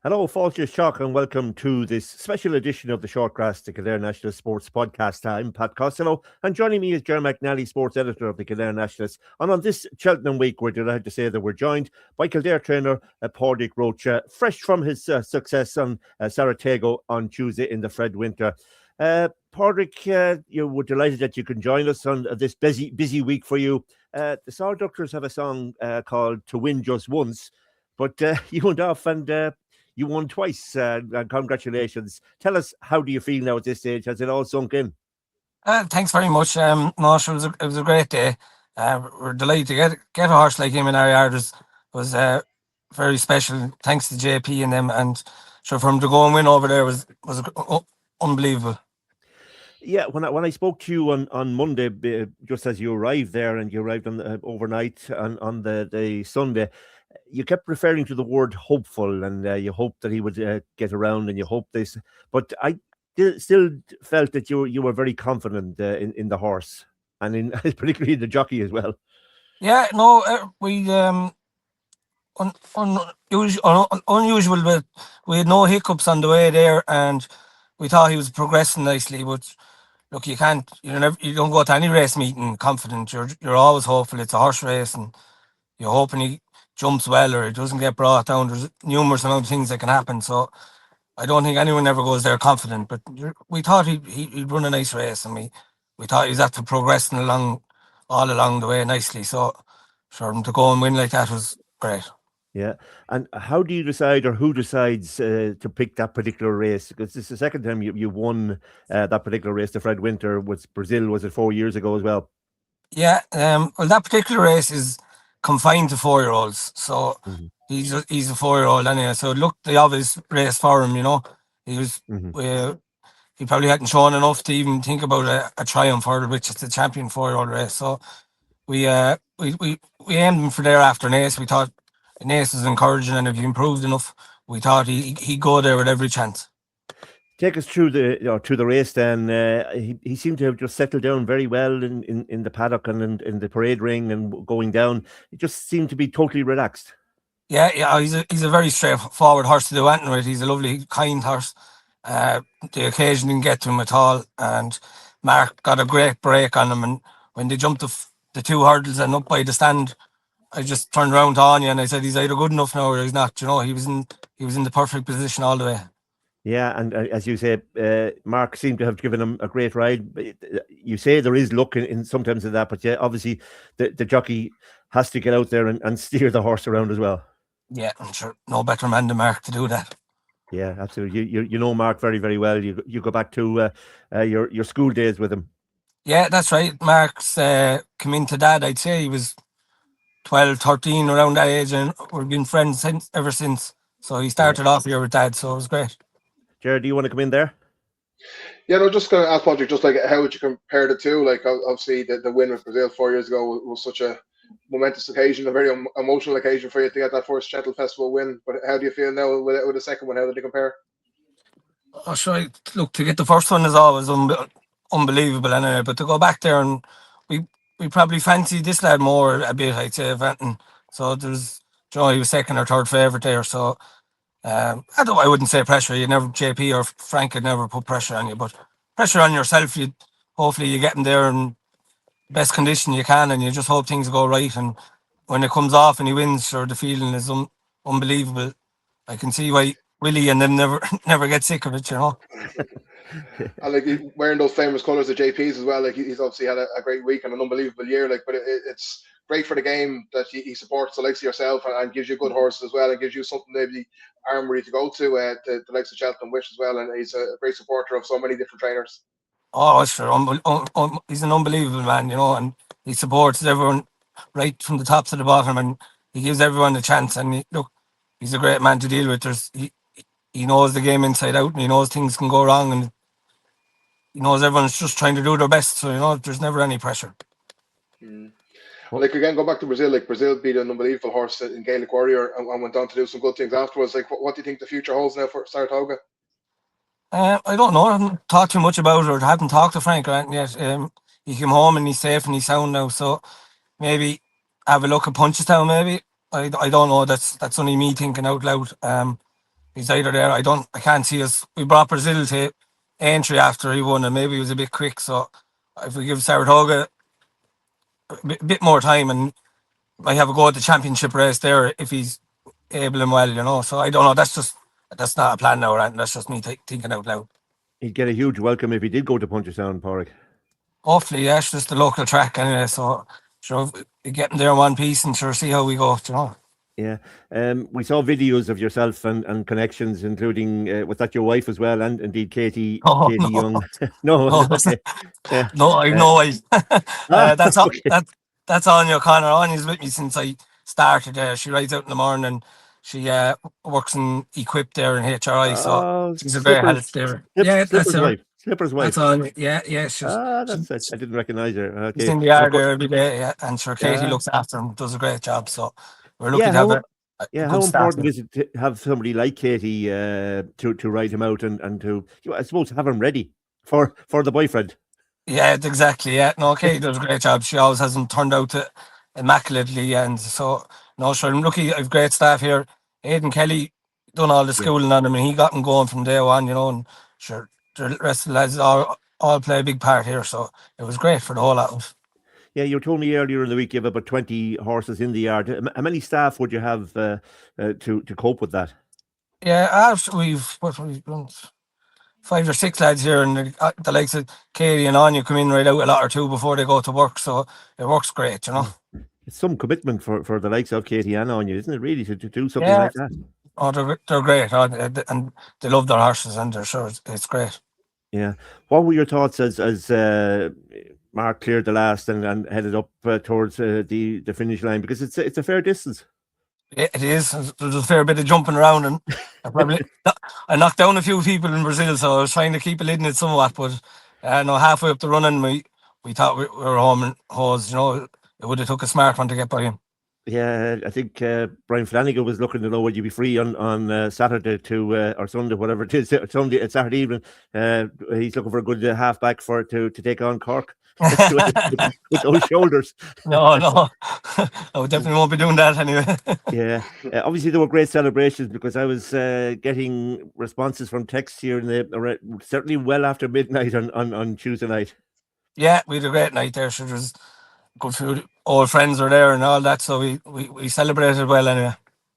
Hello, Falter Shock, and welcome to this special edition of the Shortgrass, the Kildare Nationalist Sports Podcast. I'm Pat Costello, and joining me is Jerry McNally, Sports Editor of the Kildare Nationalist. And on this Cheltenham week, we're delighted to say that we're joined by Kildare trainer Padraig Roche, fresh from his success on Saratoga on Tuesday in the Fred Winter. Padraig, you were delighted that you can join us on this busy week for you. The Sarductors have a song called "To Win Just Once," but you went off and you won twice. And congratulations. Tell us, how do you feel now at this stage? Has it all sunk in? Thanks very much, Nosh. It was a great day. We're delighted to get a horse like him in our yard. Was very special. Thanks to JP and them, and sure for him to go and win over there was unbelievable. Yeah, when I spoke to you on Monday, just as you arrived there, and you arrived on overnight on the Sunday, you kept referring to the word hopeful, and you hoped that he would get around, and you hoped this. But I still felt that you were very confident in the horse, and in particularly the jockey as well. Yeah, no, we unusual, but we had no hiccups on the way there, and we thought he was progressing nicely. But look, you don't go to any race meeting confident. You're always hopeful. It's a horse race, and you're hoping he jumps well or he doesn't get brought down. There's numerous amount of things that can happen. So I don't think anyone ever goes there confident. But we thought he'd run a nice race, and we thought he was after progressing all along the way nicely. So for him to go and win like that was great. Yeah. And how do you decide, or who decides to pick that particular race? Because this is the second time you won that particular race, the Fred Winter, with Brazil, was it 4 years ago as well? Yeah, well, that particular race is confined to 4-year-olds. So Mhm. he's a 4-year-old anyway. So it looked the obvious race for him, He was Mhm. he probably hadn't shown enough to even think about a triumph hurdle, which is the champion 4-year-old race. So we aimed him for there after an ace. We thought an ace was encouraging, and if he improved enough, we thought he'd go there with every chance. Take us through the race then. He seemed to have just settled down very well in the paddock and in the parade ring and going down. It just seemed to be totally relaxed. Yeah, he's a very straightforward horse to do anything with. He's a lovely, kind horse. The occasion didn't get to him at all, and Mark got a great break on him. And when they jumped the two hurdles and up by the stand, I just turned around to Anya and I said, he's either good enough now or he's not. He was in the perfect position all the way. Yeah, and as you say, Mark seemed to have given him a great ride. But you say there is luck in sometimes in that, but yeah, obviously the jockey has to get out there and steer the horse around as well. Yeah, I'm sure no better man than Mark to do that. Yeah, absolutely. You know Mark very, very well. You go back to your school days with him. Yeah, that's right. Mark's come into Dad. I'd say he was 12, 13, around that age, and we've been friends ever since. So he Yeah. started off here with Dad, so it was great. Jared, do you want to come in there? Yeah, no, just going to ask Patrick, just like how would you compare the two? Like, obviously, the win with Brazil 4 years ago was such a momentous occasion, a very emotional occasion for you to get that first Cheltenham Festival win. But how do you feel now with the second one? How did they compare? Oh, sure. Look, to get the first one is always unbelievable anyway, but to go back there and we probably fancied this lad more a bit, I'd say, if anything. So there's, he was second or third favourite there. So I wouldn't say pressure. You never, JP or Frank could never put pressure on you, but pressure on yourself. Hopefully you get in there in best condition you can, and you just hope things go right. And when it comes off and he wins, sure, the feeling is unbelievable. I can see why Willie and them never get sick of it, And like wearing those famous colours of JP's as well. Like he's obviously had a great week and an unbelievable year. Like, but it's great for the game that he supports the likes of yourself and gives you good horses as well, and gives you something maybe armory to go to the likes of Cheltenham Wish as well. And he's a great supporter of so many different trainers. Oh, sure. He's an unbelievable man, and he supports everyone right from the top to the bottom, and he gives everyone a chance. And look, he's a great man to deal with. He knows the game inside out, and he knows things can go wrong, and he knows everyone's just trying to do their best. So, there's never any pressure. Like, again, go back to Brazil. Like, Brazil beat an unbelievable horse in Gaelic Warrior and went on to do some good things afterwards. Like, what do you think the future holds now for Saratoga? I don't know. I haven't thought too much about it, or haven't talked to Frank or anything yet. He came home and he's safe and he's sound now. So maybe have a look at Punchestown. Maybe I don't know. That's only me thinking out loud. he's either there. I can't see us. We brought Brazil to entry after he won, and maybe he was a bit quick. So if we give Saratoga a bit more time, and might have a go at the championship race there if he's able and well, you know. So I don't know. That's not a plan now, right? That's just me thinking out loud. He'd get a huge welcome if he did go to Punchestown, Padraig. Hopefully, yeah, it's just the local track anyway. So sure, we get him there in one piece and sure see how we go, you know. Yeah, we saw videos of yourself and connections, including was that your wife as well, and indeed Katie No. Young. No, Okay. Yeah. No, I've no wife. That's all. Okay. That's Anya O'Connor. Anya's with me since I started. She rides out in the morning. She works in Equip there in HRI. So she's a great help there. Yeah, that's her. Slipper's wife. That's Anya. Yeah. That's it. I didn't recognise her. Okay. She's in the yard there every day. Yeah, and sure, Katie looks after him. Does a great job. So we're lucky to have her. How important is it to have somebody like Katie to ride him out and to, I suppose, have him ready for the boyfriend? Yeah, exactly. Yeah, no, Katie does a great job. She always has him turned out to immaculately, and so no, sure, I'm lucky. I've great staff here. Aidan Kelly done all the schooling on him, and he got him going from day one, you know. And sure, the rest of the lads all play a big part here, so it was great for the whole lot of us. Yeah, you told me earlier in the week you have about 20 horses in the yard. How many staff would you have to cope with that? Yeah, we've done 5 or 6 lads here, and the likes of Katie and Anya come in right out a lot or two before they go to work, so it works great, you know. It's some commitment for the likes of Katie and Anya, isn't it, really, to do something like that? Oh, they're great, and they love their horses, and they're sure it's great. Yeah. What were your thoughts as Mark cleared the last and headed up towards the finish line? Because it's a fair distance. Yeah, it is. There's a fair bit of jumping around, and I knocked down a few people in Brazil, so I was trying to keep it in it somewhat. But no, halfway up the running, we thought we were home and hose. You know, it would have took a smart one to get by him. Yeah, I think Brian Flanagan was looking to know would you be free on Saturday or Sunday, whatever it is, Saturday evening. He's looking for a good halfback to take on Cork. with those shoulders. No, I definitely won't be doing that anyway. Yeah, obviously there were great celebrations because I was getting responses from texts here certainly well after midnight on Tuesday night. Yeah, we had a great night there. So there was good food. Old friends were there and all that, so we celebrated well anyway.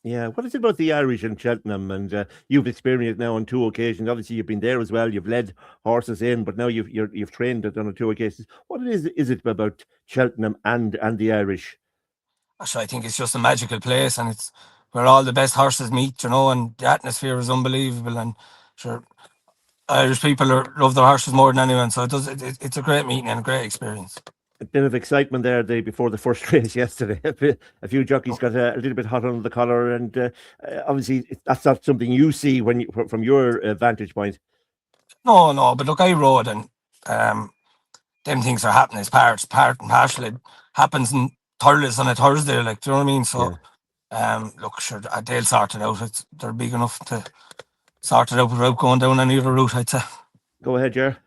Yeah, what is it about the Irish and Cheltenham? And you've experienced now on 2 occasions. Obviously, you've been there as well. You've led horses in, but now you've trained it on 2 occasions. What is it about Cheltenham and the Irish? So I think it's just a magical place, and it's where all the best horses meet, you know. And the atmosphere is unbelievable. And sure, Irish people love their horses more than anyone. So it's a great meeting and a great experience. A bit of excitement there before the first race yesterday. A few jockeys got a little bit hot under the collar, and obviously that's not something you see from your vantage point. No, but look, I rode, and them things are happening. It's part and parcel. It happens in Thurles on a Thursday, like, do you know what I mean? So, look, sure, they'll sort it out. They're big enough to sort it out without going down any other route, I'd say. Go ahead, Ger.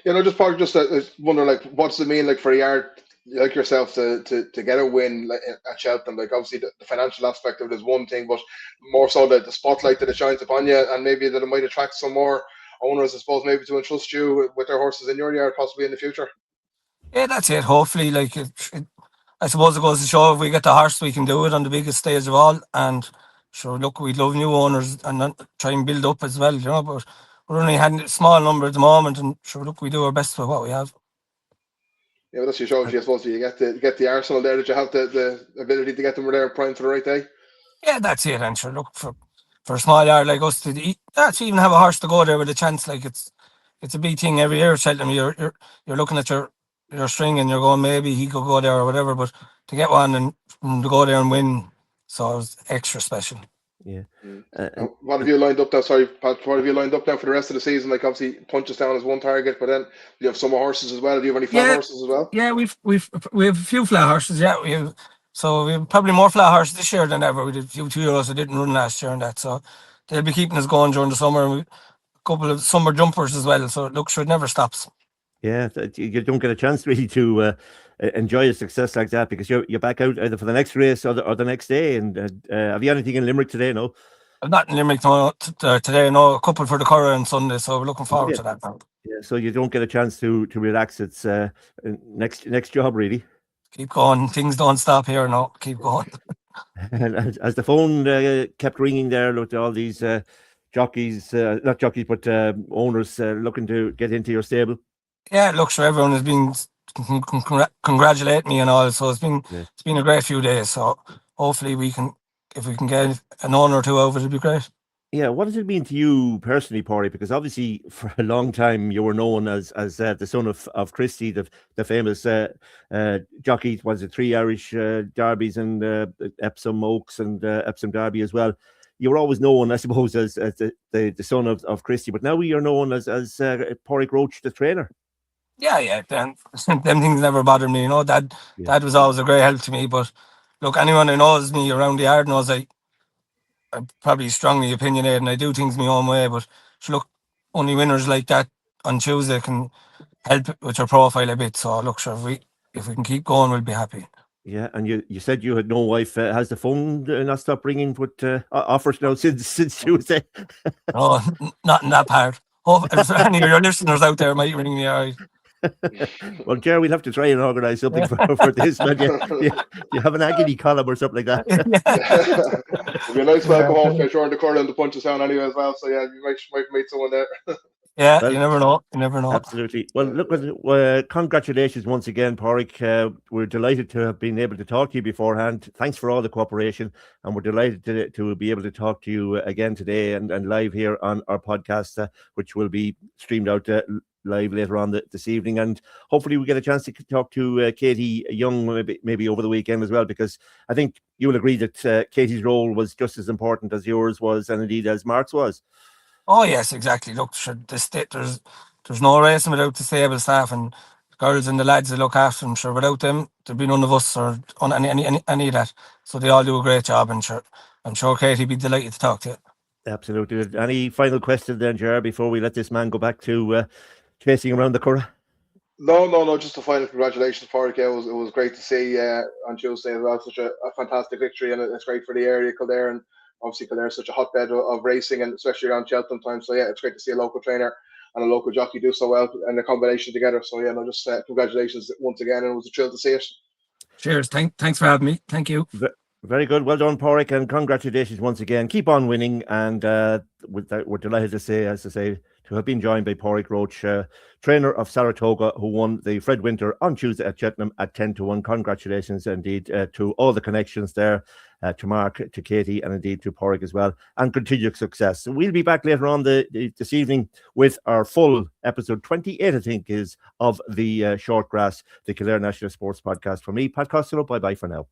Yeah, no, just Paul, just wonder, like, what's it mean, like, for a yard like yourself to get a win at Cheltenham? Like, obviously the financial aspect of it is one thing, but more so the spotlight that it shines upon you, and maybe that it might attract some more owners, I suppose, maybe to entrust you with their horses in your yard, possibly in the future. Yeah, that's it. Hopefully, like, I suppose it goes to show if we get the horse, we can do it on the biggest stage of all. And sure, look, we'd love new owners and try and build up as well, you know, but we're only having a small number at the moment, and sure, look, we do our best with what we have. Yeah, well, that's your show. I suppose you get the arsenal there, that you have the ability to get them there primed for the right day. Yeah, that's it. And sure, look, for a small yard like us to even have a horse to go there with a chance, like, it's a big thing every year. Cheltenham, you're looking at your string and you're going, maybe he could go there or whatever, but to get one and to go there and win, so it's extra special. Yeah. What have you lined up now? Sorry, Pat. What have you lined up now for the rest of the season? Like, obviously, Punchestown is one target, but then you have some horses as well. Do you have any flat horses as well? Yeah, we have a few flat horses. Yeah, we have probably more flat horses this year than ever. We did a few 2-year-olds that didn't run last year and that, so they'll be keeping us going during the summer. And a couple of summer jumpers as well. So look, sure, it never stops. Yeah, you don't get a chance really to enjoy a success like that because you're back out either for the next race or the next day. And have you anything in Limerick today? No. I'm not in Limerick today. No, a couple for the Curragh on Sunday, so we're looking forward to that now. Yeah, so you don't get a chance to relax. It's next job really. Keep going. Things don't stop here. No, keep going. And as the phone kept ringing there, looked at all these jockeys, not jockeys, but owners looking to get into your stable. Yeah, look, sure, everyone has been congratulate me and all, so it's been a great few days. So hopefully if we can get an owner or two over, it'd be great. Yeah, what does it mean to you personally, Padraig? Because obviously, for a long time, you were known as the son of Christie, the famous jockey. Was it 3 Irish derbies and Epsom Oaks and Epsom Derby as well? You were always known, I suppose, as the son of Christie. But now you're known as Padraig Roche, the trainer. Yeah. Them things never bothered me. You know, Dad was always a great help to me. But look, anyone who knows me around the yard knows I'm probably strongly opinionated and I do things my own way, but look, only winners like that on Tuesday can help with your profile a bit. So look, sure, if we can keep going, we'll be happy. Yeah, and you said you had no wife. Has the phone not stopped ringing with offers now since Tuesday? No, not in that part. Hope if any of your listeners out there might ring me, all right. Well, Jerry, we'll have to try and organise something for this. Man. You have an agony column or something like that. It'll be a nice welcome home for sure in the Curragh and the punches down anyway as well. So yeah, you might meet someone there. Yeah, well, you never know. Absolutely. Well, look, congratulations once again, Padraig. We're delighted to have been able to talk to you beforehand. Thanks for all the cooperation, and we're delighted to be able to talk to you again today and live here on our podcast, which will be streamed out live later on this evening, and hopefully we get a chance to talk to Katie Young maybe over the weekend as well, because I think you will agree that Katie's role was just as important as yours was, and indeed as Mark's was. Oh yes, exactly. Look, there's no racing without the stable staff and the girls and the lads that look after them. Sure, without them, there'd be none of us or on any of that. So they all do a great job, and sure, I'm sure Katie'd be delighted to talk to you. Absolutely. Any final question then, Gerard, before we let this man go back to chasing around the Curragh? No. Just a final congratulations, Padraig. It was great to see on Tuesday as well. Such a fantastic victory, and it's great for the area, Kildare, and obviously Kildare is such a hotbed of racing, and especially around Cheltenham time. So yeah, it's great to see a local trainer and a local jockey do so well, and the combination together. So yeah, just congratulations once again, and it was a thrill to see it. Cheers. Thanks for having me. Thank you. Very good. Well done, Padraig, and congratulations once again. Keep on winning, and we're delighted to say, as I say, to have been joined by Padraig Roche, trainer of Saratoga, who won the Fred Winter on Tuesday at Cheltenham at 10-1. Congratulations indeed to all the connections there, to Mark, to Katie, and indeed to Padraig as well, and continued success. So we'll be back later on this evening with our full episode 28, I think, is of the Short Grass, the Kildare Nationalist Sports Podcast. For me, Pat Costello, bye-bye for now.